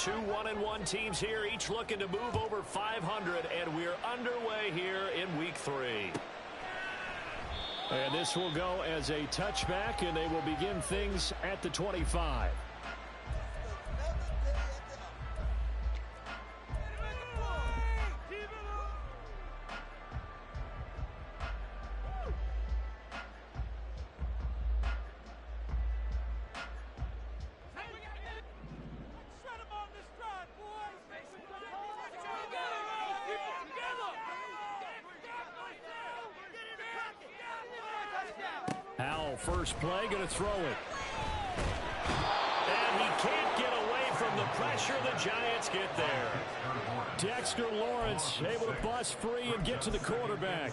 Two 1-1 teams here, each looking to move over 500, and we're underway here in week 3. And this will go as a touchback, and they will begin things at the 25. First play, going to throw it. And he can't get away from the pressure. The Giants get there. Dexter Lawrence able to bust free and get to the quarterback.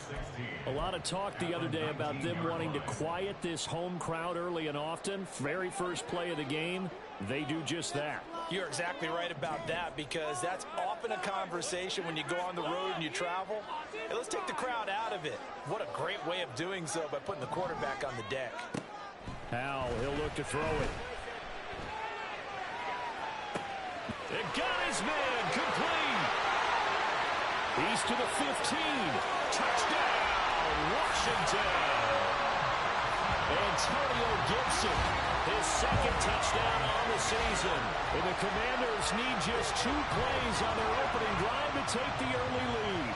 A lot of talk the other day about them wanting to quiet this home crowd early and often. Very first play of the game, they do just that. You're exactly right about that, because that's often a conversation when you go on the road and you travel. Hey, let's take the crowd out of it. What a great way of doing so by putting the quarterback on the deck. Now he'll look to throw it. It got his man complete. He's to the 15. Touchdown, Washington. Antonio Gibson, his second touchdown on the season. And the Commanders need just 2 plays on their opening drive to take the early lead.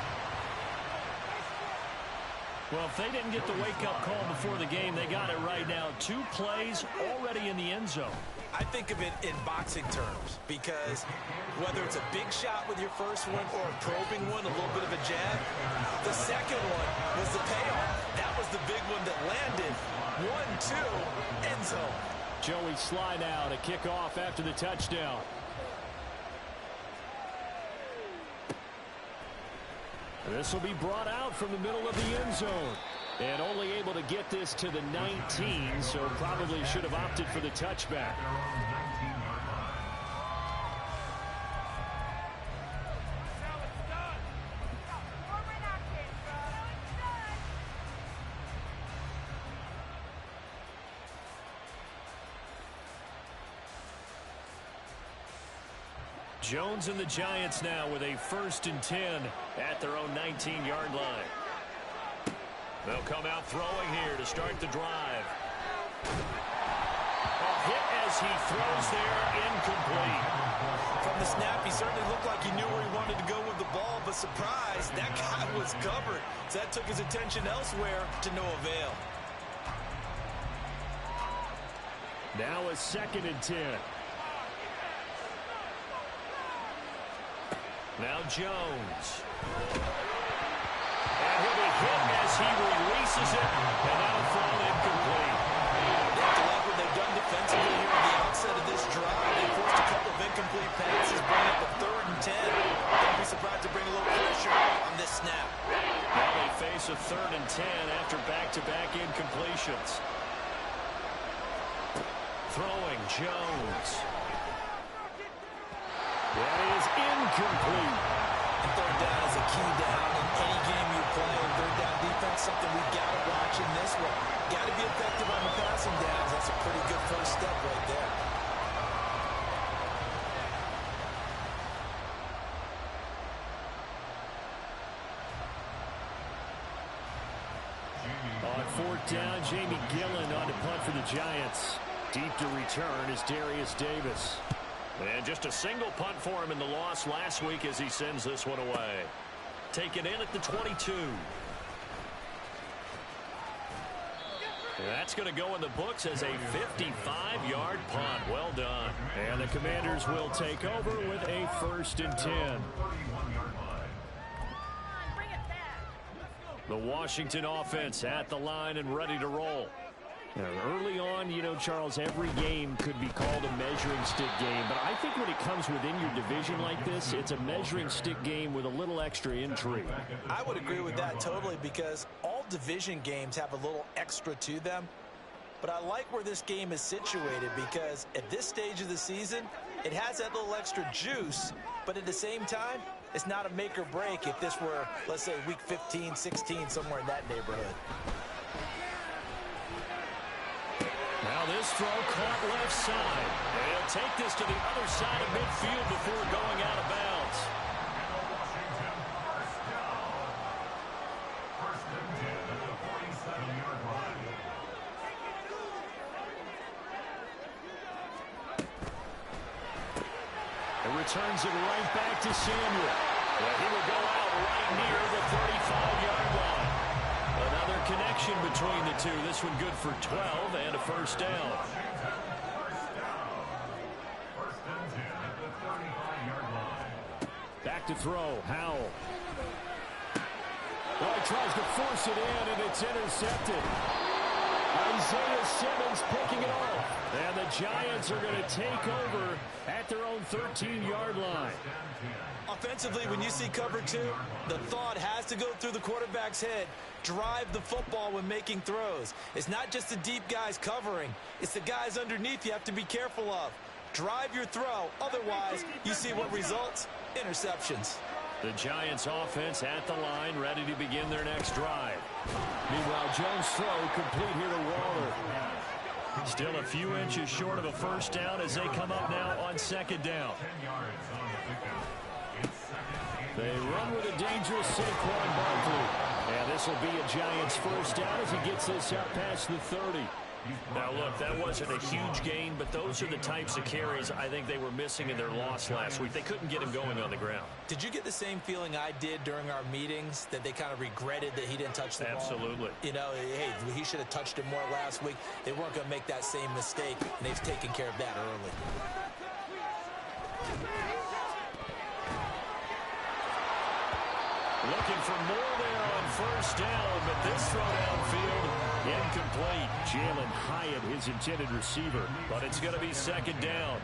Well, if they didn't get the wake-up call before the game, they got it right now. 2 plays already in the end zone. I think of it in boxing terms, because whether it's a big shot with your first one or a probing one, a little bit of a jab, the second one was the payoff. That was the big one that landed. 1-2, end zone. Joey Sly now to kick off after the touchdown. This will be brought out from the middle of the end zone. And only able to get this to the 19, so probably should have opted for the touchback. Jones and the Giants now with a 1st and 10 at their own 19-yard line. They'll come out throwing here to start the drive. A hit as he throws there, incomplete. From the snap, he certainly looked like he knew where he wanted to go with the ball, but surprise, that guy was covered. So that took his attention elsewhere to no avail. Now a 2nd and 10. Now Jones. And he'll be hit as he releases it, and that'll fall incomplete. They have to like what they've done defensively here at the outset of this drive. They forced a couple of incomplete passes, bringing up a 3rd and 10. Don't be surprised to bring a little pressure on this snap. Now they face a 3rd and 10 after back-to-back incompletions. Throwing Jones. That is incomplete. And 3rd down is a key down in any game you play. 3rd down defense, something we got to watch in this one. Got to be effective on the passing downs. That's a pretty good first step right there. On 4th down, Jamie Gillen on to punt for the Giants. Deep to return is Darius Davis. And just a single punt for him in the loss last week as he sends this one away. Taken in at the 22. And that's going to go in the books as a 55-yard punt. Well done. And the Commanders will take over with a 1st and 10. The Washington offense at the line and ready to roll. Now, early on, you know, Charles, every game could be called a measuring stick game. But I think when it comes within your division like this, it's a measuring stick game with a little extra intrigue. I would agree with that totally, because all division games have a little extra to them. But I like where this game is situated, because at this stage of the season, it has that little extra juice. But at the same time, it's not a make or break if this were, let's say, week 15, 16, somewhere in that neighborhood. Now This throw caught left side. He'll take this to the other side of midfield before going out of bounds. It returns it right back to Samuel. Well, he will go out right near the 35-yard line. Another connection between the two. This one good for 12 and a first down. Back to throw. Howell. Well, he tries to force it in, and it's intercepted. Isaiah Simmons picking it off. And the Giants are going to take over at their own 13-yard line. Offensively, when you see cover two, the thought has to go through the quarterback's head. Drive the football when making throws. It's not just the deep guys covering. It's the guys underneath you have to be careful of. Drive your throw. Otherwise, you see what results? Interceptions. The Giants offense at the line, ready to begin their next drive. Meanwhile, Jones' throw complete here to Waller. Still a few inches short of a first down as they come up now on second down. They run with a dangerous Saquon Barkley. And this will be a Giants first down as he gets this up past the 30. Now, look, that wasn't a huge gain, but those are the types of carries I think they were missing in their loss last week. They couldn't get him going on the ground. Did you get the same feeling I did during our meetings, that they kind of regretted that he didn't touch the ball? Absolutely. You know, hey, he should have touched it more last week. They weren't going to make that same mistake, and they've taken care of that early. Looking for more there on first down, but this throw downfield incomplete. Jalen Hyatt, his intended receiver. But it's going to be second down.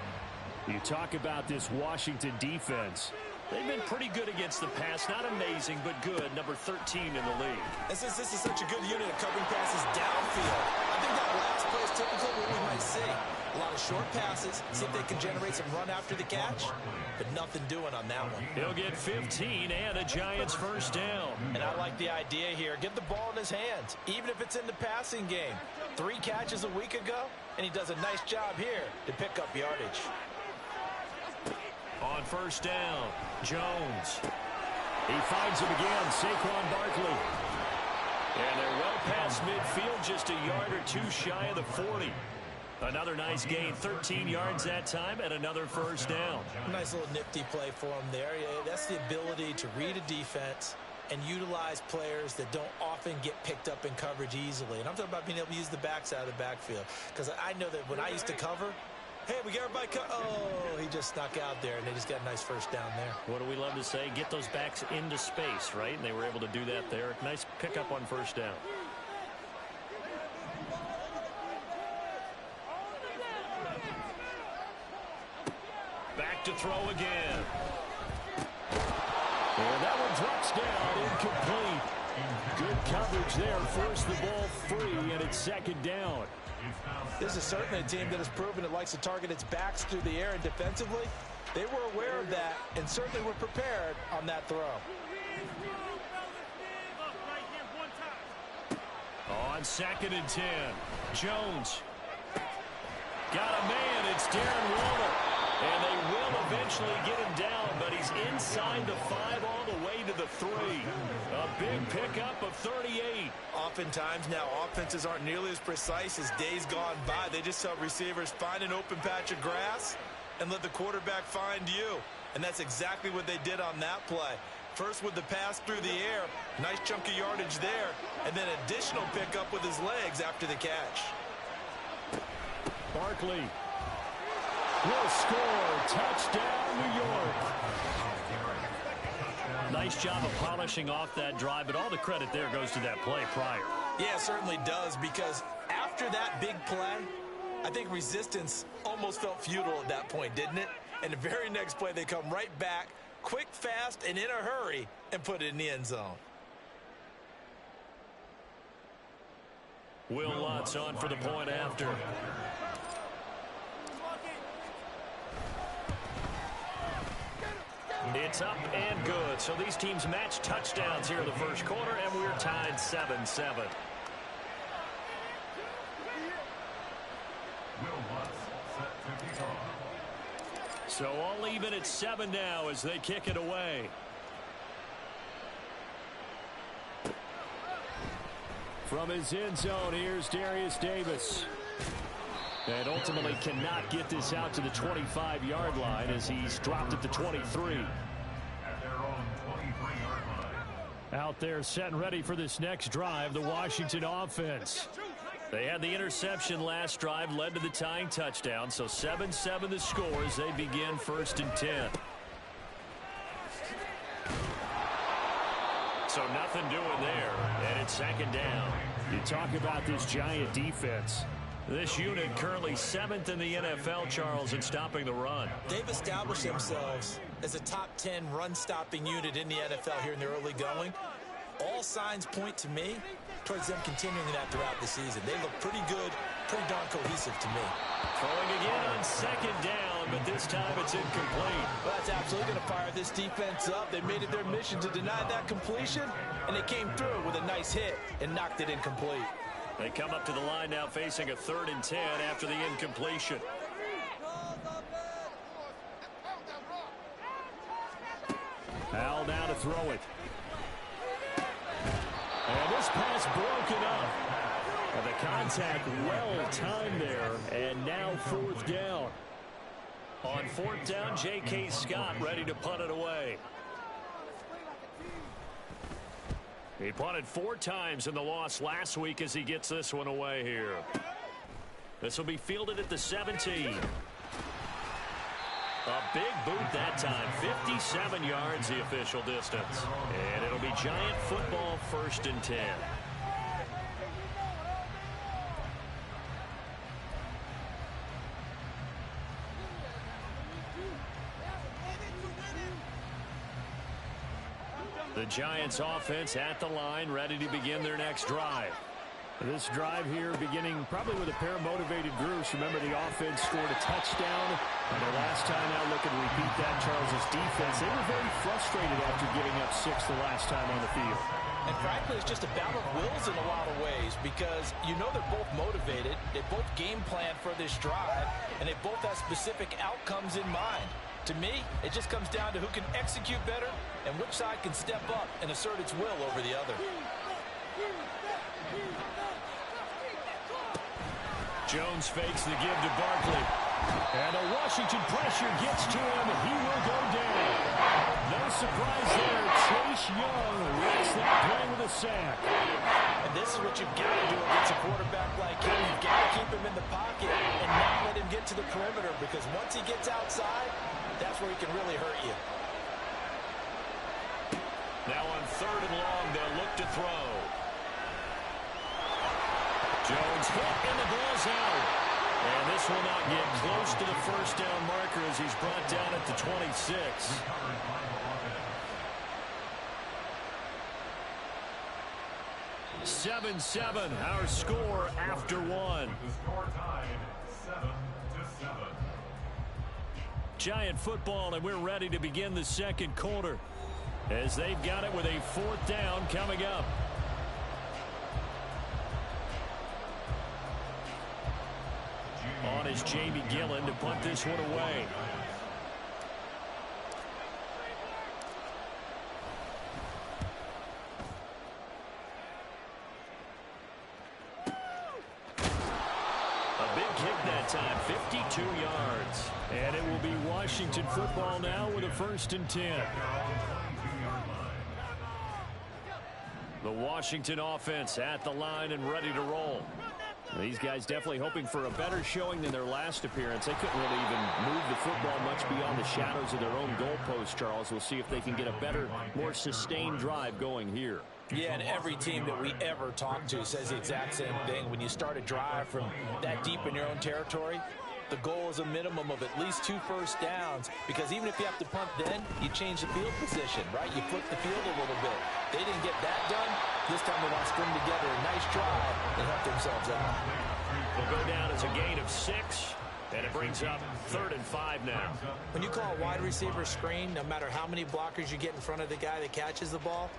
You talk about this Washington defense. They've been pretty good against the pass. Not amazing, but good. Number 13 in the league. And since this is such a good unit of covering passes downfield, I think that last play is typically what we might see. A lot of short passes, see if they can generate some run after the catch, but nothing doing on that one. He'll get 15 and a Giants first down. And I like the idea here. Get the ball in his hands, even if it's in the passing game. 3 catches a week ago, and he does a nice job here to pick up yardage. On first down, Jones. He finds him again, Saquon Barkley. And they're well past midfield, just a yard or two shy of the 40. Another nice gain, 13 yards that time, and another first down. Nice little nifty play for him there. That's the ability to read a defense and utilize players that don't often get picked up in coverage easily. And I'm talking about being able to use the backs out of the backfield. Because I know that when I used to cover, hey, we got everybody oh, he just snuck out there, and they just got a nice first down there. What do we love to say? Get those backs into space, right? And they were able to do that there. Nice pickup on first down. Back to throw again. And that one drops down, incomplete. Good coverage there, forced the ball free, and it's second down. This is certainly a team that has proven it likes to target its backs through the air, and defensively, they were aware of that and certainly were prepared on that throw. On second and 10, Jones. Got a man, it's Darren Waller. And they will eventually get him down, but he's inside the 5 all the way to the 3. A big pickup of 38. Oftentimes now offenses aren't nearly as precise as days gone by. They just tell receivers, find an open patch of grass and let the quarterback find you. And that's exactly what they did on that play. First with the pass through the air, nice chunk of yardage there, and then additional pickup with his legs after the catch. Barkley will score. Touchdown, New York. Nice job of polishing off that drive, but all the credit there goes to that play prior. Yeah, it certainly does, because after that big play, I think resistance almost felt futile at that point, didn't it? And the very next play, they come right back, quick, fast, and in a hurry, and put it in the end zone. Will Lutz on for the point after. It's up and good. So these teams match touchdowns here in the first quarter, and we're tied 7-7. So all even at 7 now as they kick it away. From his end zone, here's Darius Davis. And ultimately cannot get this out to the 25-yard line as he's dropped at the 23. Out there set and ready for this next drive, the Washington offense. They had the interception last drive, led to the tying touchdown. So 7-7 the score as they begin 1st and 10. So nothing doing there, and it's 2nd down. You talk about this Giant defense. This unit currently 7th in the NFL, Charles, in stopping the run. They've established themselves as a top 10 run-stopping unit in the NFL here in the early going. All signs point to me towards them continuing that throughout the season. They look pretty good, pretty darn cohesive to me. Throwing again on 2nd down, but this time it's incomplete. Well, that's absolutely going to fire this defense up. They made it their mission to deny that completion, and they came through with a nice hit and knocked it incomplete. They come up to the line now facing a 3rd and 10 after the incompletion. Al now to throw it. And this pass broken up. And the contact well timed there. And now 4th down. On 4th down, J.K. Scott ready to punt it away. He punted 4 times in the loss last week as he gets this one away here. This will be fielded at the 17. A big boot that time. 57 yards the official distance. And it'll be Giant football 1st and 10. The Giants offense at the line, ready to begin their next drive. This drive here beginning probably with a pair of motivated groups. Remember, the offense scored a touchdown. And the last time out, look and repeat that, Charles' defense. They were very frustrated after giving up 6 the last time on the field. And frankly, it's just a battle of wills in a lot of ways because you know they're both motivated. They both game plan for this drive, and they both have specific outcomes in mind. To me, it just comes down to who can execute better and which side can step up and assert its will over the other. Jones fakes the give to Barkley. And a Washington pressure gets to him. He will go down. No surprise there. Chase Young wrecks that play with a sack. And this is what you've got to do against a quarterback like him. You've got to keep him in the pocket and not let him get to the perimeter because once he gets outside, that's where he can really hurt you. Now on 3rd and long, they'll look to throw. Jones hit and the ball's out. And this will not get close to the 1st down marker as he's brought down at the 26. Seven, our score after 1. Giant football, and we're ready to begin the 2nd quarter as they've got it with a 4th down coming up. On is Jamie Gillen to punt this one away. A big kick that time, 52 yards. And it will be Washington football now with a 1st and 10. The Washington offense at the line and ready to roll. These guys definitely hoping for a better showing than their last appearance. They couldn't really even move the football much beyond the shadows of their own goalpost, Charles. We'll see if they can get a better, more sustained drive going here. Yeah, and every team that we ever talk to says the exact same thing. When you start a drive from that deep in your own territory, the goal is a minimum of at least 2 first downs because even if you have to punt then, you change the field position, right? You flip the field a little bit. They didn't get that done. This time they want to string together a nice drive and help themselves out. They'll go down as a gain of 6, and it brings up 3rd and 5 now. When you call a wide receiver screen, no matter how many blockers you get in front of the guy that catches the ball,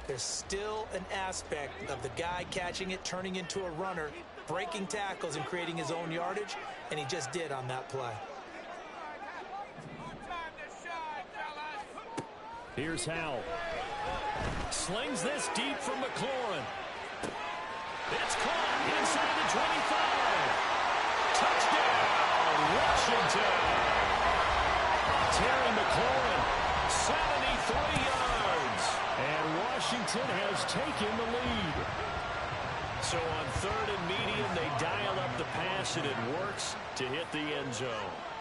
there's still an aspect of the guy catching it, turning into a runner, breaking tackles and creating his own yardage, and he just did on that play. Here's Howell. Slings this deep from McLaurin. It's caught inside the 25. Touchdown, Washington. Terry McLaurin, 73 yards. And Washington has taken the lead. So on 3rd and medium, they dial up the pass, and it works to hit the end zone.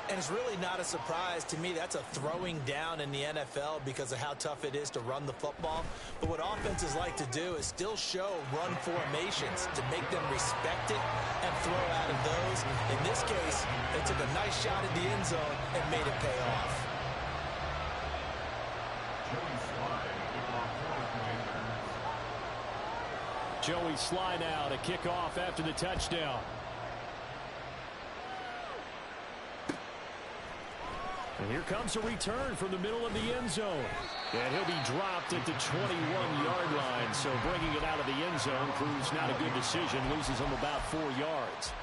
And it's really not a surprise to me. That's a throwing down in the NFL because of how tough it is to run the football. But what offenses like to do is still show run formations to make them respect it and throw out of those. In this case, they took a nice shot at the end zone and made it pay off. Joey slide out, a kickoff after the touchdown. And here comes a return from the middle of the end zone. And he'll be dropped at the 21-yard line. So bringing it out of the end zone proves not a good decision. Loses him about 4 yards.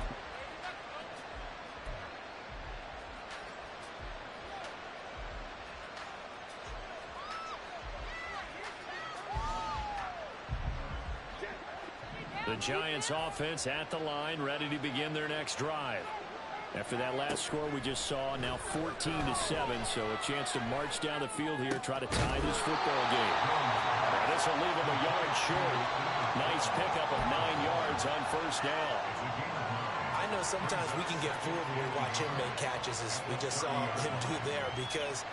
The Giants offense at the line, ready to begin their next drive. After that last score we just saw, now 14-7, so a chance to march down the field here, try to tie this football game. This will leave him a yard short. Nice pickup of 9 yards on first down. I know sometimes we can get fooled when we watch him make catches, as we just saw him do there, because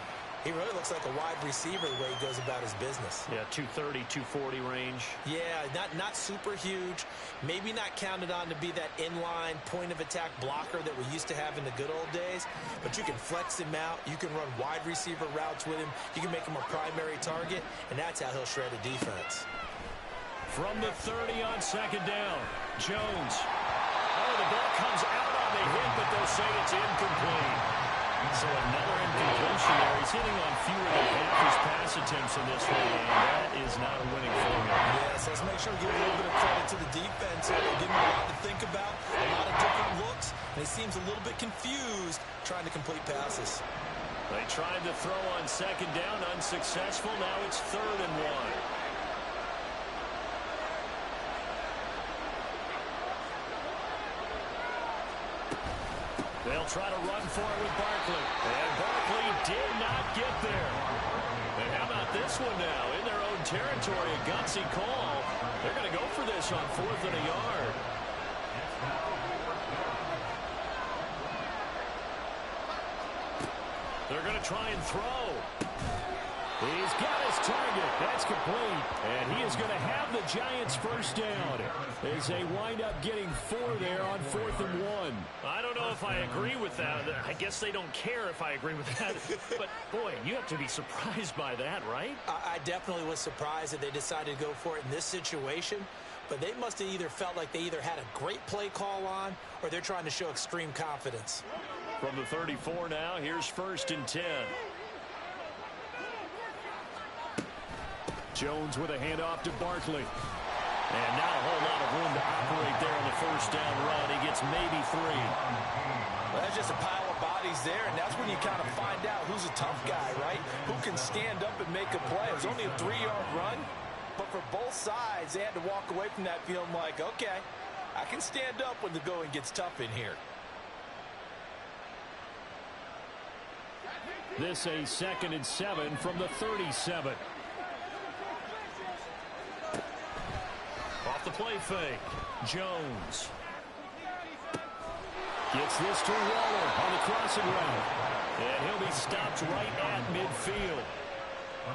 he really looks like a wide receiver the way he goes about his business. Yeah, 230, 240 range. Yeah, not super huge. Maybe not counted on to be that inline point-of-attack blocker that we used to have in the good old days. But you can flex him out. You can run wide receiver routes with him. You can make him a primary target, and that's how he'll shred a defense. From the 30 on second down, Jones. Oh, the ball comes out on the hit, but they'll say it's incomplete. So another incompletion there. He's hitting on fewer than half his pass attempts in this one, and that is not a winning formula. Yes, let's make sure we give a little bit of credit to the defense. They're giving him a lot to think about, a lot of different looks, and he seems a little bit confused trying to complete passes. They tried to throw on second down, unsuccessful. Now it's 3rd and 1. They'll try to run for it with Barkley. And Barkley did not get there. And how about this one now? In their own territory, a gutsy call. They're going to go for this on 4th and a yard. They're going to try and throw. He's got his target. That's complete. And he is going to have the Giants first down as they wind up getting 4 there on 4th and 1. I don't know if I agree with that. I guess they don't care if I agree with that. But, boy, you have to be surprised by that, right? I definitely was surprised that they decided to go for it in this situation. But they must have either felt like they either had a great play call on or they're trying to show extreme confidence. From the 34 now, here's 1st and 10. Jones with a handoff to Barkley. And not a whole lot of room to operate there on the first down run. He gets maybe 3. Well, that's just a pile of bodies there, and that's when you kind of find out who's a tough guy, right? Who can stand up and make a play. It was only a 3-yard run, but for both sides, they had to walk away from that feeling like, okay, I can stand up when the going gets tough in here. This a 2nd and 7 from the 37. Off the play fake, Jones. Gets this to Waller on the crossing route. And he'll be stopped right at midfield.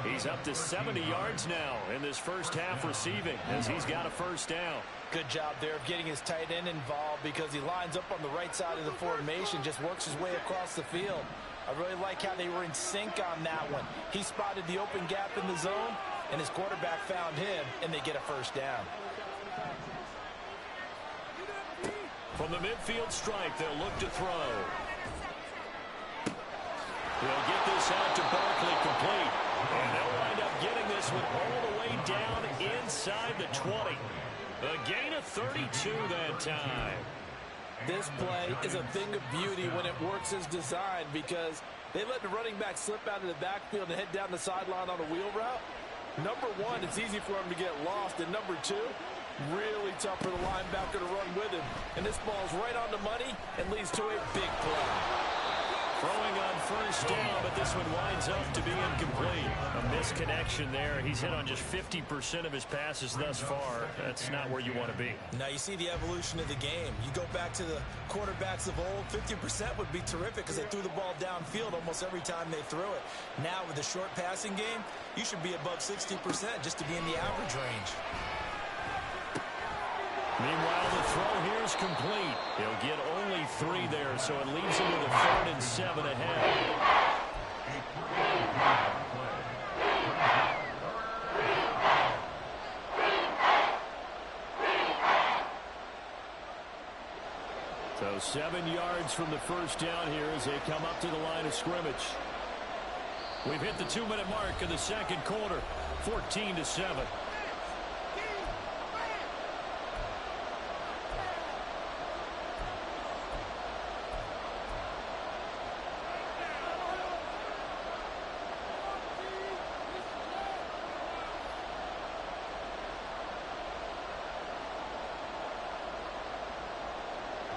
He's up to 70 yards now in this first half receiving as he's got a first down. Good job there of getting his tight end involved because he lines up on the right side of the formation, just works his way across the field. I really like how they were in sync on that one. He spotted the open gap in the zone, and his quarterback found him, and they get a first down. From the midfield stripe, they'll look to throw. They'll get this out to Barkley complete. And they'll wind up getting this one all the way down inside the 20. A gain of 32 that time. This play is a thing of beauty when it works as designed because they let the running back slip out of the backfield and head down the sideline on a wheel route. Number one, it's easy for him to get lost. And number two, really tough for the linebacker to run with him. And this ball's right on the money and leads to a big play. Throwing on first down, but this one winds up to be incomplete. A misconnection there. He's hit on just 50% of his passes thus far. That's not where you want to be. Now you see the evolution of the game. You go back to the quarterbacks of old, 50% would be terrific because they threw the ball downfield almost every time they threw it. Now with the short passing game, you should be above 60% just to be in the average range. Meanwhile, the throw here is complete. He'll get only 3 there, so it leaves him with a 3rd and 7 ahead. So 7 yards from the first down here as they come up to the line of scrimmage. We've hit the 2-minute mark of the second quarter, 14-7.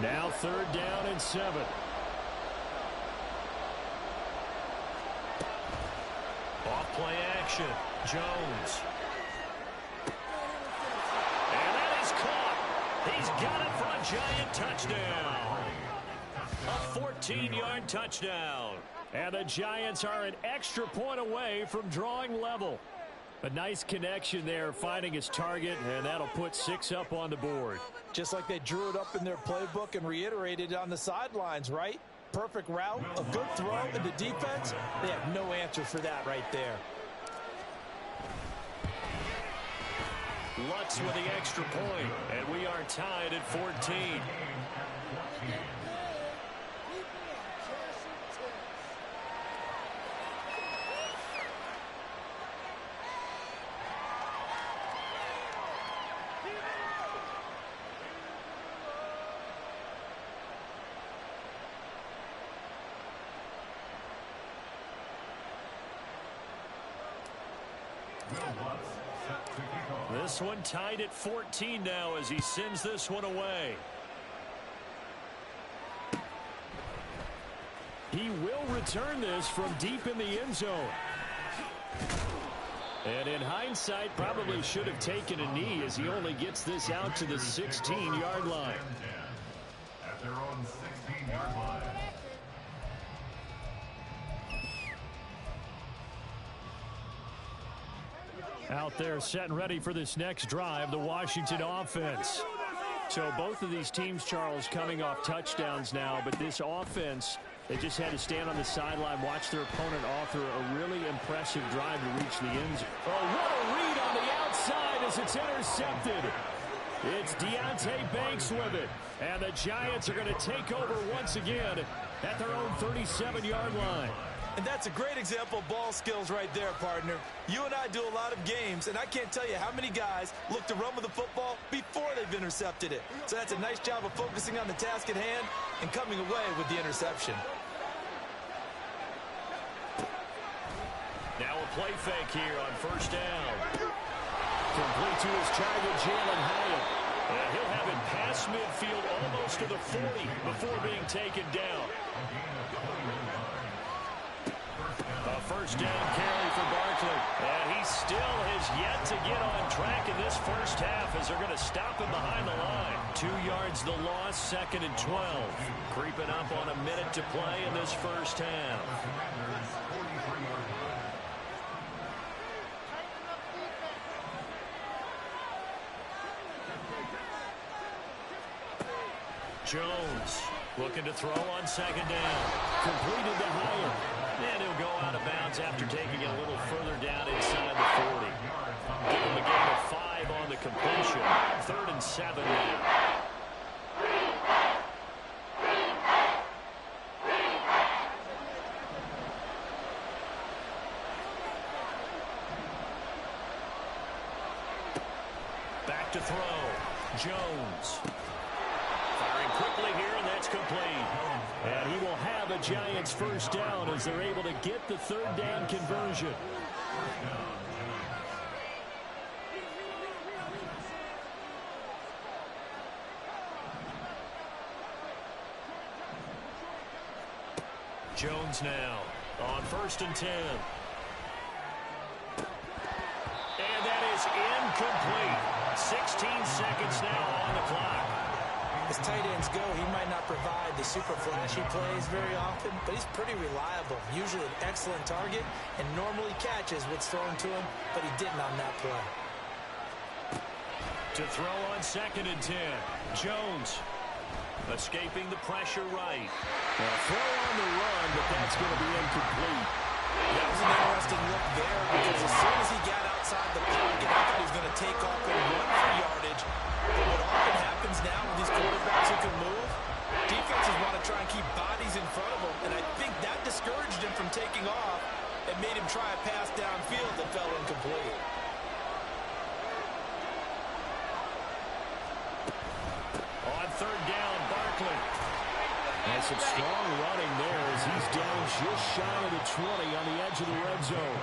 Now 3rd down and 7. Off play action. Jones. And that is caught. He's got it for a Giant touchdown. A 14-yard touchdown. And the Giants are an extra point away from drawing level. A nice connection there, finding his target, and that'll put 6 up on the board. Just like they drew it up in their playbook and reiterated on the sidelines, right? Perfect route, a good throw, and the defense, they have no answer for that right there. Lutz with the extra point, and we are tied at 14. This one tied at 14 now as he sends this one away. He will return this from deep in the end zone. And in hindsight, probably should have taken a knee as he only gets this out to the 16-yard line. At their own 16-yard line. Out there set and ready for this next drive, the Washington offense. So both of these teams, Charles, coming off touchdowns now, but this offense, they just had to stand on the sideline, watch their opponent author a really impressive drive to reach the end zone. Oh, what a read on the outside as it's intercepted. It's Deonte Banks with it. And the Giants are going to take over once again at their own 37-yard line. And that's a great example of ball skills right there, partner. You and I do a lot of games, and I can't tell you how many guys look to run with the football before they've intercepted it. So that's a nice job of focusing on the task at hand and coming away with the interception. Now a play fake here on first down. Complete to his target, Jalen Hyatt. And he'll have it past midfield almost to the 40 before being taken down. A first down carry for Barkley. And he still has yet to get on track in this first half as they're going to stop him behind the line. 2 yards the loss, 2nd and 12. Creeping up on a minute to play in this first half. Jones looking to throw on second down. Completed to Hyatt. And he'll go out of bounds after taking it a little further down inside the 40. Give him a gain of 5 on the completion. 3rd and 7 now. Back to throw. Jones. Firing quickly here, and that's complete. And he will have a Giants first down as they're able to get the third down conversion. Jones now on 1st and 10. And that is incomplete. 16 seconds now on the clock. As tight ends go, he might not provide the super flashy plays very often, but he's pretty reliable. Usually an excellent target and normally catches what's thrown to him, but he didn't on that play. To throw on 2nd and 10. Jones escaping the pressure right. A throw on the run, but that's going to be incomplete. That was an interesting look there because as soon as he got outside the pocket, I thought he was going to take off and run for yardage. But what often happens now with these quarterbacks who can move, defenses want to try and keep bodies in front of them, and I think that discouraged him from taking off and made him try a pass downfield that fell incomplete. On 3rd down, Barkley. And some strong running there as he's down just shy of the 20 on the edge of the red zone.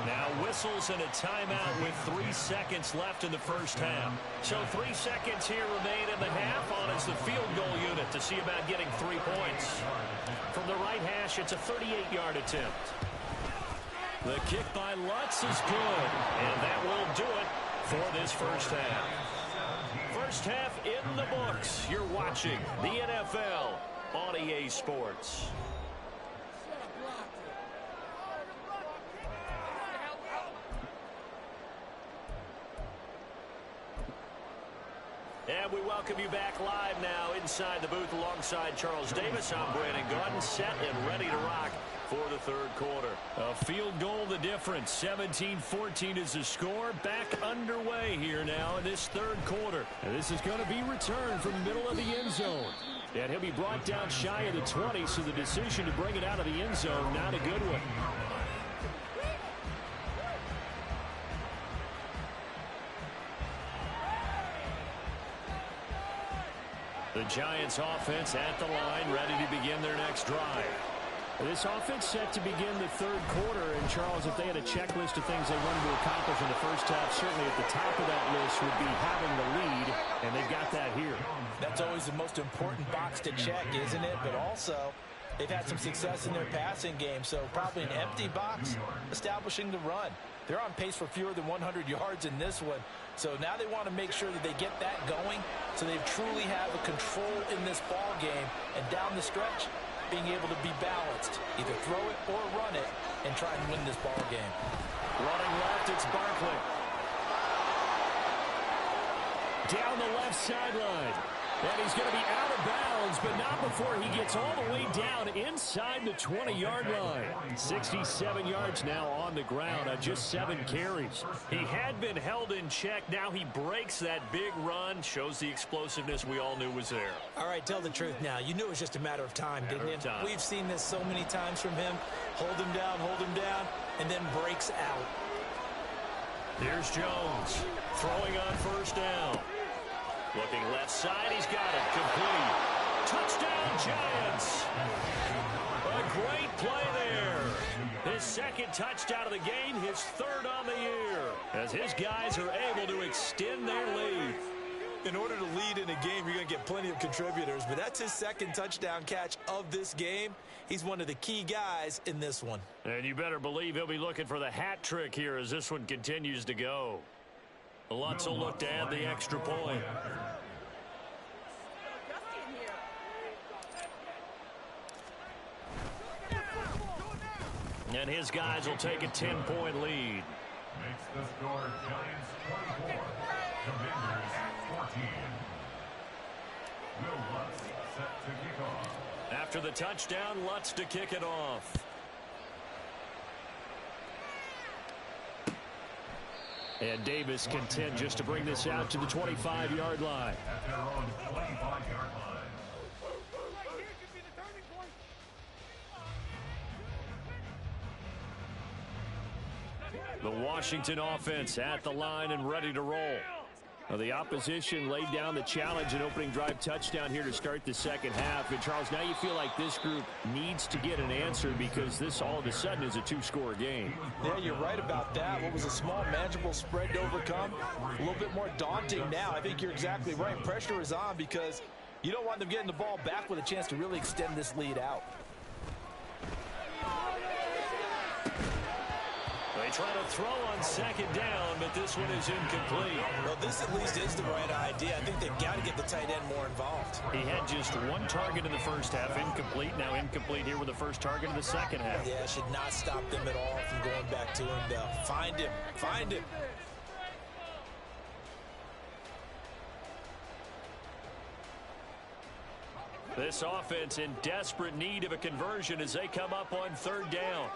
Now whistles and a timeout with 3 seconds left in the first half. So 3 seconds here remain in the half on as the field goal unit to see about getting 3 points. From the right hash, it's a 38-yard attempt. The kick by Lutz is good, and that will do it for this first half. First half in the books. You're watching the NFL on EA Sports. And we welcome you back live now inside the booth alongside Charles Davis. I'm Brandon Gaudin, set and ready to rock for the third quarter. A field goal the difference. 17-14 is the score. Back underway here now in this third quarter. And this is going to be returned from the middle of the end zone. And he'll be brought down shy of the 20, so the decision to bring it out of the end zone, not a good one. The Giants offense at the line, ready to begin their next drive. This offense set to begin the third quarter, and Charles, if they had a checklist of things they wanted to accomplish in the first half, certainly at the top of that list would be having the lead, and they've got that here. That's always the most important box to check, isn't it? But also, they've had some success in their passing game, so probably an empty box establishing the run. They're on pace for fewer than 100 yards in this one, so now they want to make sure that they get that going so they truly have a control in this ball game, and down the stretch, being able to be balanced, either throw it or run it, and try and win this ball game. Running left, it's Barkley. Down the left sideline. And he's going to be out of bounds, but not before he gets all the way down inside the 20-yard line. 67 yards now on the ground on just 7 carries. He had been held in check. Now he breaks that big run. Shows the explosiveness we all knew was there. All right, tell the truth now. You knew it was just a matter of time, didn't you? We've seen this so many times from him. Hold him down, and then breaks out. Here's Jones throwing on 1st down. Looking left side, he's got it. Complete. Touchdown, Giants. A great play there. His 2nd touchdown of the game, his 3rd on the year, as his guys are able to extend their lead. In order to lead in a game, you're going to get plenty of contributors, but that's his 2nd touchdown catch of this game. He's one of the key guys in this one. And you better believe he'll be looking for the hat trick here as this one continues to go. Lutz will look to add the extra point. And his guys will take a 10-point lead. Makes the score Giants 24, Commanders 14. Will Lutz set to kick off. After the touchdown, Lutz to kick it off. And Davis content just to bring this out to the 25-yard line. At their own 25-yard line. The Washington offense at the line and ready to roll. Well, the opposition laid down the challenge and opening drive touchdown here to start the second half. And, Charles, now you feel like this group needs to get an answer because this all of a sudden is a two-score game. Yeah, you're right about that. What was a small, manageable spread to overcome, a little bit more daunting now. I think you're exactly right. Pressure is on because you don't want them getting the ball back with a chance to really extend this lead out. They try to throw on second down, but this one is incomplete. Well, this at least is the right idea. I think they've got to get the tight end more involved. He had just one target in the first half, incomplete. Now incomplete here with the first target in the second half. Yeah, should not stop them at all from going back to him, though. Find him. Find him. This offense in desperate need of a conversion as they come up on third down.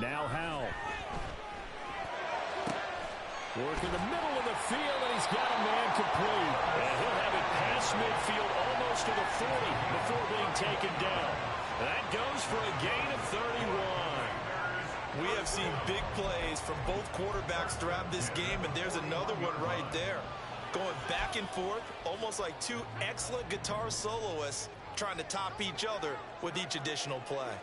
Now Howell. Work in the middle of the field, and he's got a man complete. And he'll have it past midfield almost to the 40 before being taken down. That goes for a gain of 31. We have seen big plays from both quarterbacks throughout this game, and there's another one right there. Going back and forth, almost like two excellent guitar soloists trying to top each other with each additional play.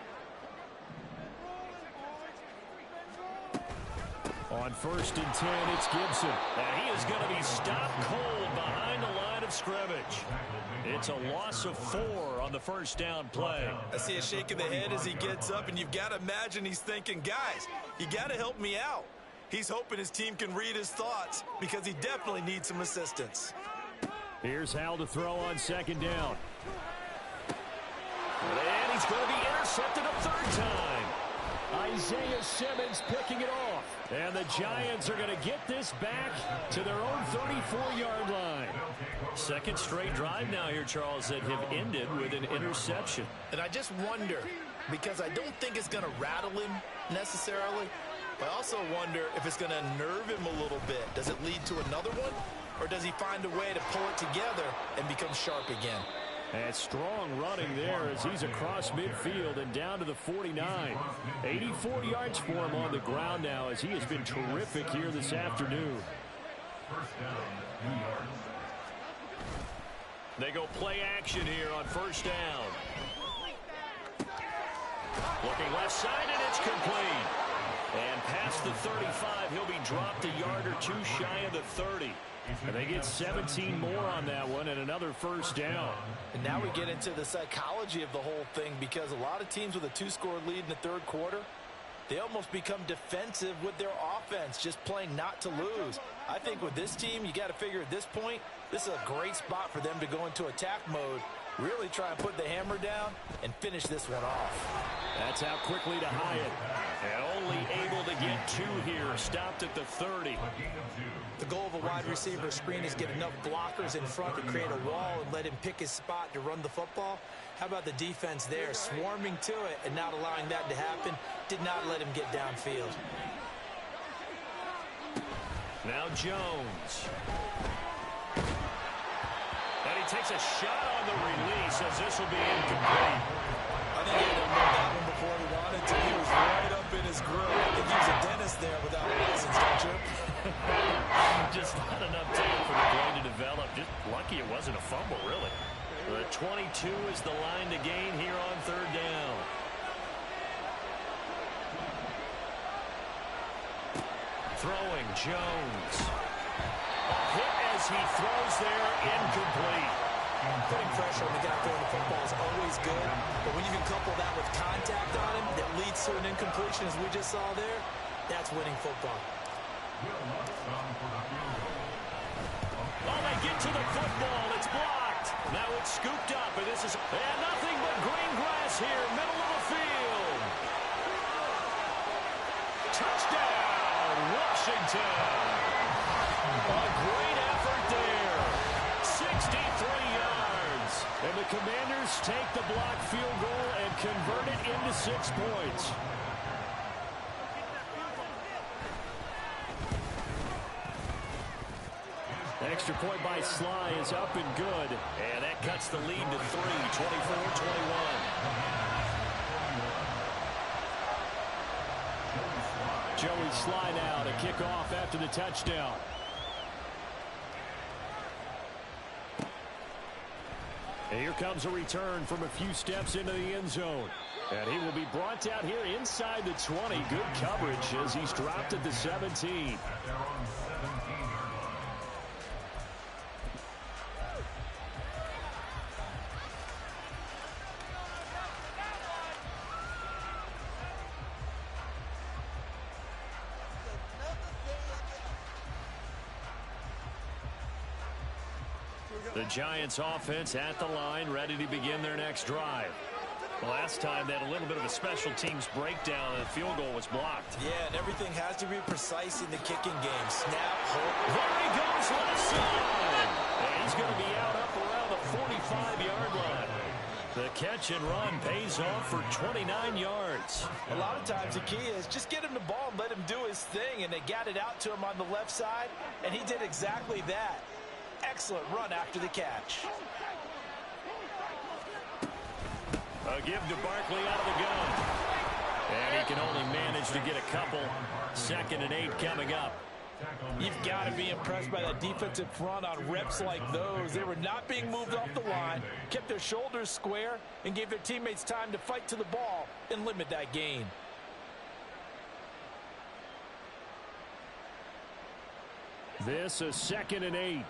On 1st and 10, it's Gibson. And he is going to be stopped cold behind the line of scrimmage. It's a loss of 4 on the first down play. I see a shake of the head as he gets up, and you've got to imagine he's thinking, guys, you got to help me out. He's hoping his team can read his thoughts because he definitely needs some assistance. Here's Howell to throw on second down. And he's going to be intercepted a third time. Isaiah Simmons picking it off. And the Giants are going to get this back to their own 34-yard line. Second straight drive now here, Charles, that have ended with an interception. And I just wonder, because I don't think it's going to rattle him necessarily, but I also wonder if it's going to nerve him a little bit. Does it lead to another one? Or does he find a way to pull it together and become sharp again? And strong running there as he's across midfield and down to the 49. 84 yards for him on the ground now as he has been terrific here this afternoon. First down, 2 yards. They go play action here on first down. Looking left side, and it's complete. And past the 35, he'll be dropped a yard or two shy of the 30. And they get 17 more on that one and another first down. And now we get into the psychology of the whole thing, because a lot of teams with a 2-score lead in the third quarter, they almost become defensive with their offense, just playing not to lose. I think with this team, you got to figure at this point, this is a great spot for them to go into attack mode, really try and put the hammer down and finish this one off. That's out quickly to Hyatt. And only able to get 2 here, stopped at the 30. The goal of a wide receiver screen is get enough blockers in front to create a wall and let him pick his spot to run the football. How about the defense there, swarming to it and not allowing that to happen? Did not let him get downfield. Now Jones. And he takes a shot on the release as this will be incomplete. I think he had to know that one before he wanted to. He was right up in his grill. I think he was a dentist there without a license, don't you? Just not enough time for the play to develop. Just lucky it wasn't a fumble, really. The 22 is the line to gain here on third down. Throwing Jones. A hit as he throws there, incomplete. Putting pressure on the guy throwing the football is always good, but when you can couple that with contact on him that leads to an incompletion, as we just saw there, that's winning football. Oh, they get to the football. It's blocked. Now it's scooped up, and this is nothing but green grass here, middle of the field. Touchdown, Washington. A great effort there. 63 yards. And the Commanders take the blocked field goal and convert it into 6 points. extra point by Sly is up and good. And that cuts the lead to 3, 24-21. Joey Sly now to kick off after the touchdown. And here comes a return from a few steps into the end zone. And he will be brought down here inside the 20. Good coverage as he's dropped at the 17. The Giants offense at the line, ready to begin their next drive. Last time they had a little bit of a special teams breakdown and the field goal was blocked. Yeah, and everything has to be precise in the kicking game. Snap, hold. There he goes, left side. And he's going to be out up around the 45-yard line. The catch and run pays off for 29 yards. A lot of times the key is just get him the ball and let him do his thing, and they got it out to him on the left side, and he did exactly that. Excellent run after the catch. A give to Barkley out of the gun. And he can only manage to get a couple. 2nd and 8 coming up. You've got to be impressed by that defensive front on reps like those. They were not being moved off the line, kept their shoulders square, and gave their teammates time to fight to the ball and limit that gain. This is 2nd and 8.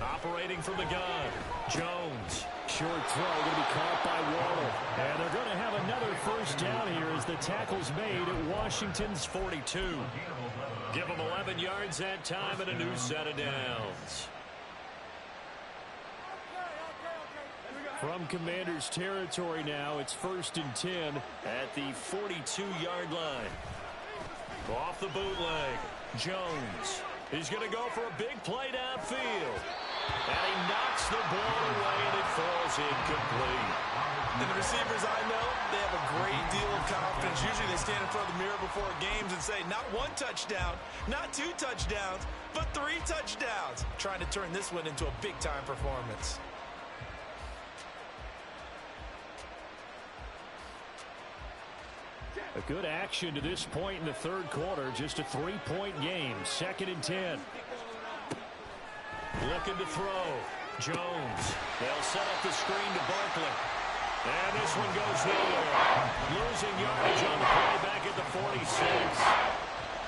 Operating from the gun. Jones. Short throw going to be caught by Waller. And they're going to have another first down here as the tackle's made at Washington's 42. Give them 11 yards that time and a new set of downs. From Commander's territory now, it's 1st and 10 at the 42-yard line. Off the bootleg. Jones. He's going to go for a big play downfield. And he knocks the ball away, and it falls incomplete. And the receivers I know, they have a great deal of confidence. Usually they stand in front of the mirror before games and say, not 1 touchdown, not 2 touchdowns, but 3 touchdowns. Trying to turn this one into a big-time performance. A good action to this point in the 3rd quarter. Just a 3-point game. 2nd and 10. Looking to throw. Jones. They'll set up the screen to Barkley. And this one goes nowhere. Losing yardage on the play back at the 46.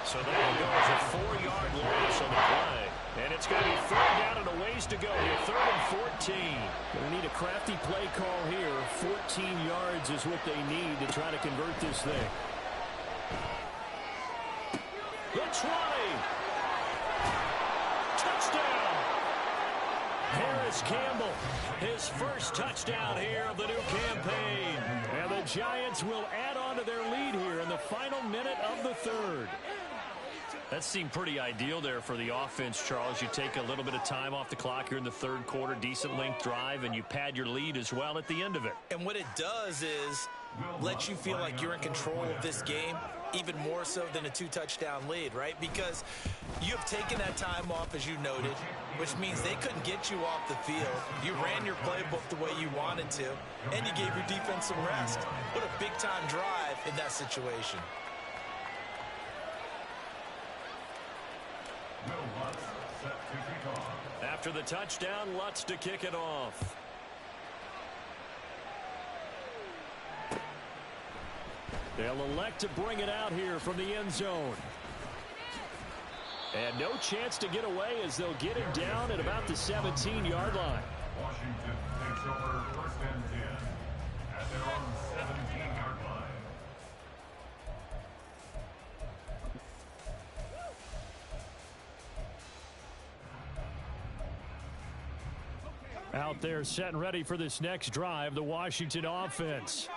So that goes a 4-yard loss on the play. And it's going to be 3rd down and a ways to go here. 3rd and 14. Going to need a crafty play call here. 14 yards is what they need to try to convert this thing. The 20. Touchdown. Harris Campbell, his first touchdown here of the new campaign. And the Giants will add on to their lead here in the final minute of the 3rd. That seemed pretty ideal there for the offense, Charles. You take a little bit of time off the clock here in the 3rd quarter, decent length drive, and you pad your lead as well at the end of it. And what it does is let you feel like you're in control of this game, even more so than a 2-touchdown lead, right? Because you have taken that time off, as you noted, which means they couldn't get you off the field. You ran your playbook the way you wanted to, and you gave your defense some rest. What a big-time drive in that situation. After the touchdown, Lutz to kick it off. They'll elect to bring it out here from the end zone. And no chance to get away as they'll get it down at about the 17-yard line. Washington takes over 1st and 10 at their own 17-yard line. Out there set and ready for this next drive, the Washington offense.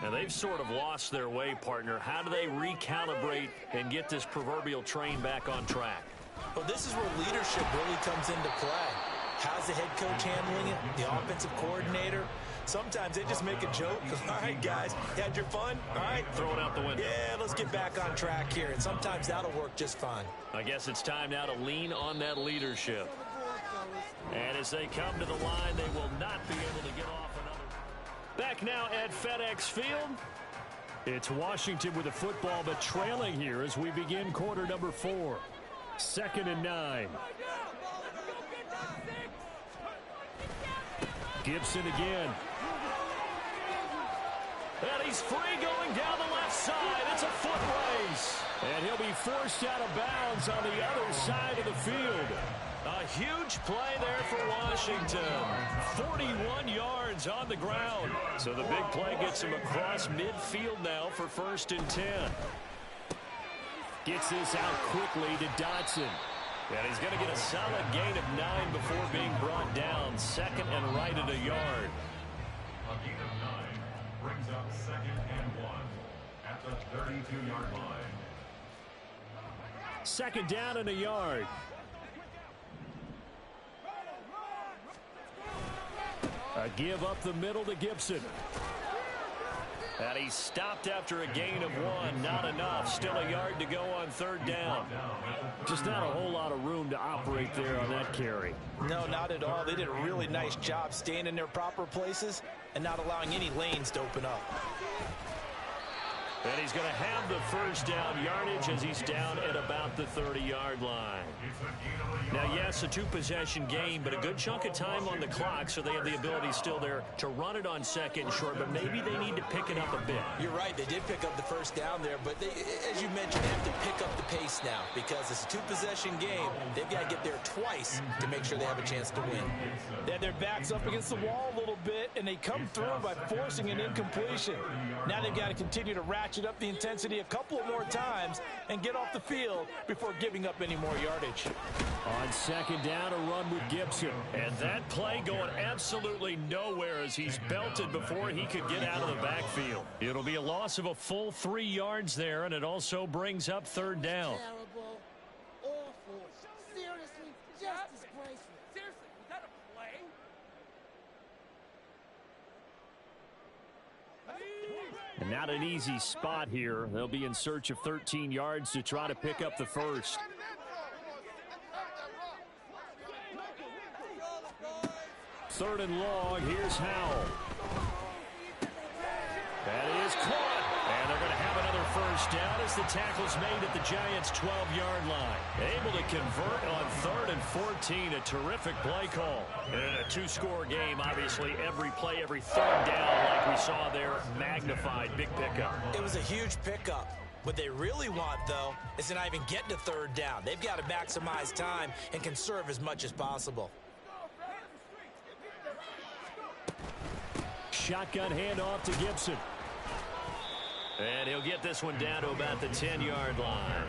Now they've sort of lost their way, partner. How do they recalibrate and get this proverbial train back on track? Well, this is where leadership really comes into play. How's the head coach handling it? The offensive coordinator? Sometimes they just make a joke. All right, guys, you had your fun? All right. Throw it out the window. Yeah, let's get back on track here, and sometimes that'll work just fine. I guess it's time now to lean on that leadership. And as they come to the line, they will not be able to get off another. Back now at FedEx Field. It's Washington with the football, but trailing here as we begin quarter number 4. 2nd and 9. Gibson again. And he's free going down the left side. It's a foot race. And he'll be forced out of bounds on the other side of the field. A huge play there for Washington. 41 yards on the ground. So the big play gets him across midfield now for 1st and 10. Gets this out quickly to Dotson. And he's going to get a solid gain of 9 before being brought down. 2nd and right at a yard. A gain of 9 brings up 2nd and 1 at the 32-yard line. 2nd down and a yard. A give up the middle to Gibson. And he stopped after a gain of 1. Not enough. Still a yard to go on 3rd down. Just not a whole lot of room to operate there on that carry. No, not at all. They did a really nice job staying in their proper places and not allowing any lanes to open up. And he's going to have the 1st down yardage as he's down at about the 30-yard line. Now, yes, a 2-possession game, but a good chunk of time on the clock, so they have the ability still there to run it on 2nd and short, but maybe they need to pick it up a bit. You're right. They did pick up the 1st down there, but they, as you mentioned, they have to pick up the pace now because it's a 2-possession game. They've got to get there twice to make sure they have a chance to win. They have their backs up against the wall a little bit, and they come through by forcing an incompletion. Now they've got to continue to ratchet up the intensity a couple of more times and get off the field before giving up any more yardage. On 2nd down, a run with Gibson. And that play going absolutely nowhere as he's belted before he could get out of the backfield. It'll be a loss of a full 3 yards there, and it also brings up 3rd down. Terrible, awful, seriously, just disgraceful. Seriously, was that a play? And not an easy spot here. They'll be in search of 13 yards to try to pick up the 1st. 3rd and long. Here's Howell. That is caught. And they're going to have another 1st down as the tackle's made at the Giants' 12-yard line. Able to convert on 3rd and 14. A terrific play call. And in a 2-score game, obviously, every play, every 3rd down, like we saw there, magnified. Big pickup. It was a huge pickup. What they really want, though, is to not even get to 3rd down. They've got to maximize time and conserve as much as possible. Shotgun handoff to Gibson. And he'll get this one down to about the 10-yard line.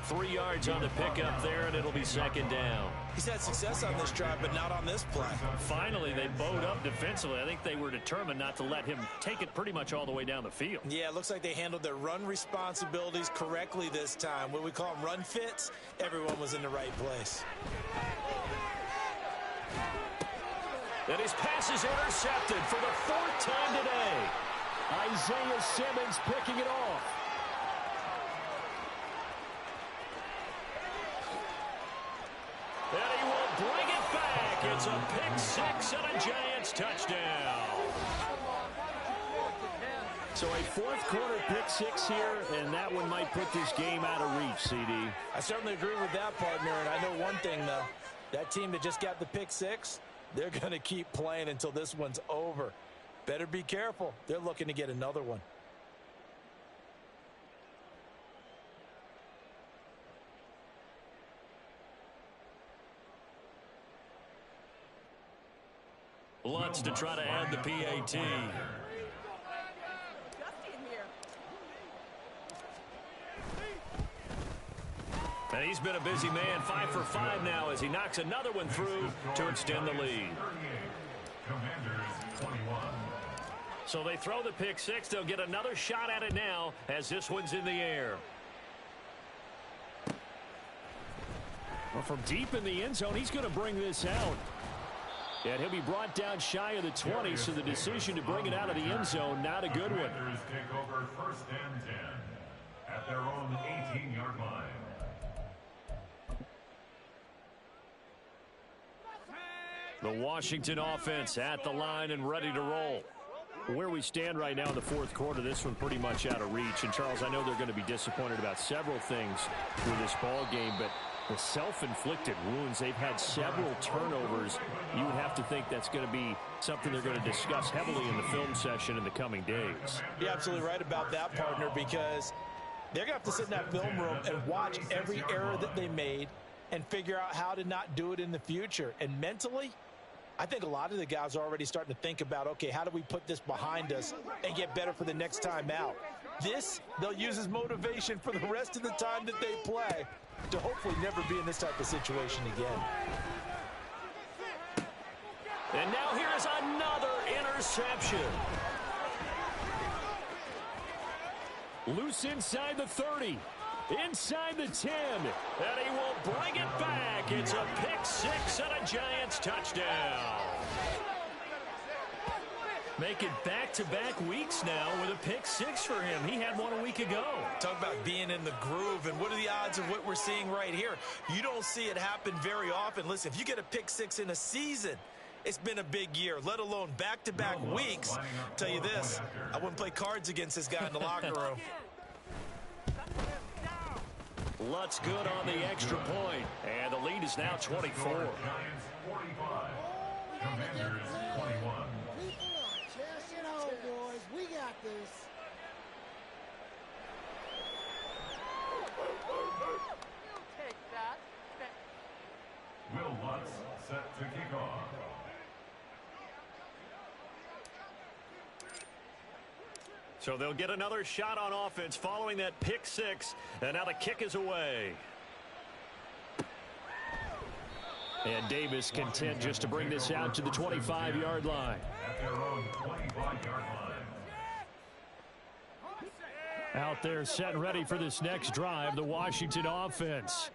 3 yards on the pickup there, and it'll be 2nd down. He's had success on this drive, but not on this play. Finally, they bowed up defensively. I think they were determined not to let him take it pretty much all the way down the field. Yeah, it looks like they handled their run responsibilities correctly this time. What we call them run fits, everyone was in the right place. And his pass is intercepted for the 4th time today. Isaiah Simmons picking it off. And he will bring it back. It's a pick 6 and a Giants touchdown. So a 4th quarter pick 6 here, and that one might put this game out of reach, CD. I certainly agree with that, partner, and I know one thing, though. That team that just got the pick 6, they're going to keep playing until this one's over. Better be careful. They're looking to get another one. Lutz to try to add the PAT. And he's been a busy man, 5 for 5 now as he knocks another one through to extend the lead. So they throw the pick 6. They'll get another shot at it now as this one's in the air. Well, from deep in the end zone, he's going to bring this out. And he'll be brought down shy of the 20, so the decision to bring it out of the end zone, not a good one. Take over 1st and 10 at their own 18-yard line. The Washington offense at the line and ready to roll. Where we stand right now in the fourth quarter, this one pretty much out of reach. And, Charles, I know they're going to be disappointed about several things with this ball game, but the self-inflicted wounds, they've had several turnovers. You would have to think that's going to be something they're going to discuss heavily in the film session in the coming days. You're absolutely right about that, partner, because they're going to have to sit in that film room and watch every error that they made and figure out how to not do it in the future. And mentally, I think a lot of the guys are already starting to think about, okay, how do we put this behind us and get better for the next time out? This, they'll use as motivation for the rest of the time that they play to hopefully never be in this type of situation again. And now here is another interception. Loose inside the 30. Inside the 10, and he will bring it back. It's a pick six and a Giants touchdown. Make it back-to-back weeks now with a pick six for him. He had one a week ago. Talk about being in the groove, and what are the odds of what we're seeing right here? You don't see it happen very often. Listen, if you get a pick six in a season, it's been a big year, let alone back-to-back weeks. I'll tell you this, I wouldn't play cards against this guy in the locker room. Lutz good on the extra point, and the lead is now 24. Giants 45. Commanders 21. You know, boys, we got this. Take that. Will Lutz set to kick off. So they'll get another shot on offense following that pick six, and now the kick is away. And Davis content just to bring this out to the 25-yard line. At their own 25-yard line. Out there set and ready for this next drive, the Washington offense.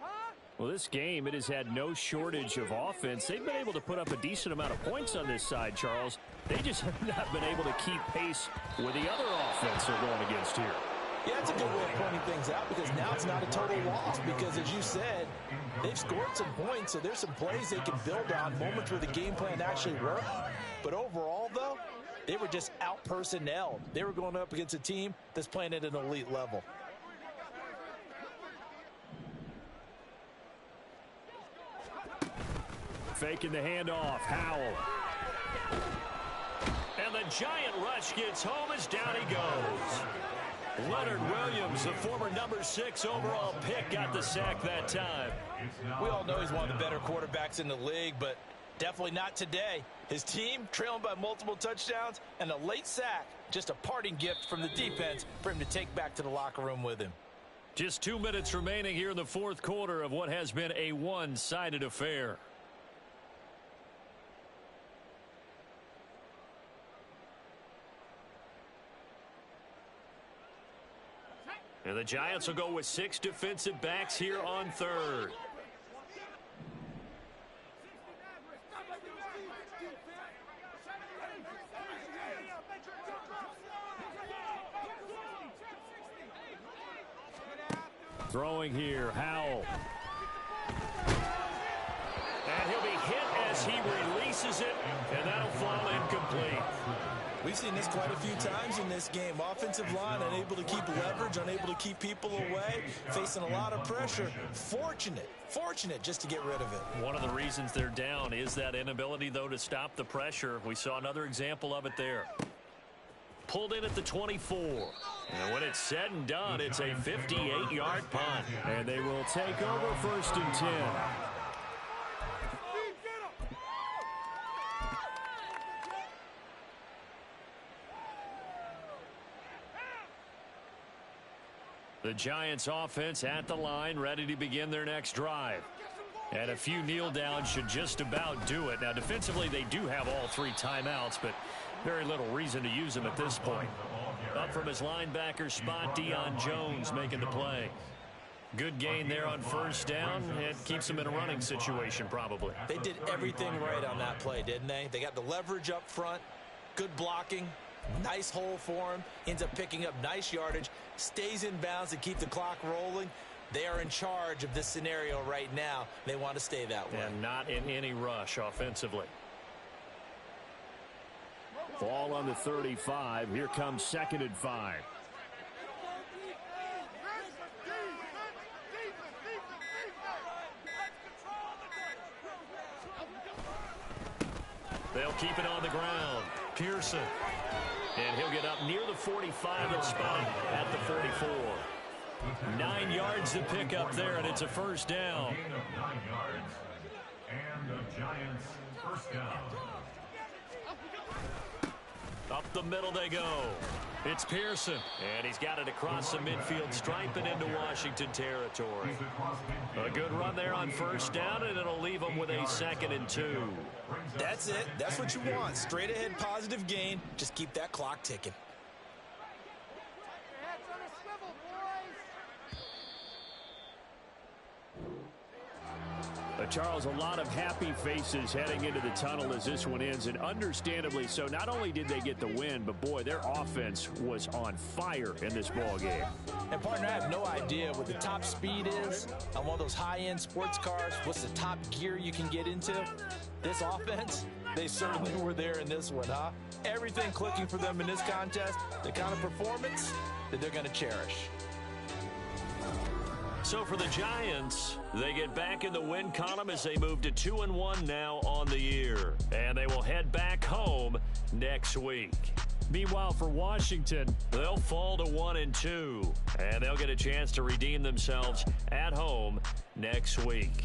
Well, this game, it has had no shortage of offense. They've been able to put up a decent amount of points on this side, Charles. They just have not been able to keep pace with the other offense they're going against here. Yeah, that's a good way of pointing things out, because now it's not a total loss, because as you said, they've scored some points, so there's some plays they can build on, moments where the game plan actually worked. But overall, though, they were just out-personnelled. They were going up against a team that's playing at an elite level. Faking the handoff, Howell. And the giant rush gets home as down he goes. Leonard Williams, the former number 6 overall pick, got the sack that time. We all know he's one of the better quarterbacks in the league, but definitely not today. His team trailing by multiple touchdowns and a late sack. Just a parting gift from the defense for him to take back to the locker room with him. Just 2 minutes remaining here in the fourth quarter of what has been a one-sided affair. And the Giants will go with 6 defensive backs here on third. Throwing here, Howell. And he'll be hit as he releases it, and that'll fall incomplete. We've seen this quite a few times in this game. Offensive line unable to keep leverage, unable to keep people away, facing a lot of pressure. Fortunate just to get rid of it. One of the reasons they're down is that inability, though, to stop the pressure. We saw another example of it there. Pulled in at the 24. And when it's said and done, it's a 58-yard punt. And they will take over 1st and 10. The Giants offense at the line, ready to begin their next drive. And a few kneel downs should just about do it. Now, defensively, they do have all 3 timeouts, but very little reason to use them at this point. Up from his linebacker spot, Deion Jones making the play. Good gain there on first down. It keeps them in a running situation probably. They did everything right on that play, didn't they? They got the leverage up front, good blocking, nice hole for him, ends up picking up nice yardage, stays in bounds to keep the clock rolling. They are in charge of this scenario right now. They want to stay that way. And not in any rush offensively. Ball on the 35. Here comes 2nd and 5. They'll keep it on the ground. Pearson. And he'll get up near the 45 and spot it at the 44. 9 yards to pick up there, and it's a first down. Gain of 9 yards. And the Giants first down. Up the middle they go. It's Pearson. And he's got it across the midfield stripe and into Washington territory. A good run there on first down, and it'll leave them with a 2nd and 2. That's it. That's what you want. Straight ahead positive gain. Just keep that clock ticking. Your heads on a swivel, boys. Charles, a lot of happy faces heading into the tunnel as this one ends, and understandably so. Not only did they get the win, but boy, their offense was on fire in this ball game. And partner, I have no idea what the top speed is on one of those high-end sports cars. What's the top gear you can get into? This offense, they certainly were there in this one, huh? Everything clicking for them in this contest, the kind of performance that they're going to cherish. So for the Giants, they get back in the win column as they move to 2-1 now on the year. And they will head back home next week. Meanwhile, for Washington, they'll fall to 1-2. And they'll get a chance to redeem themselves at home next week.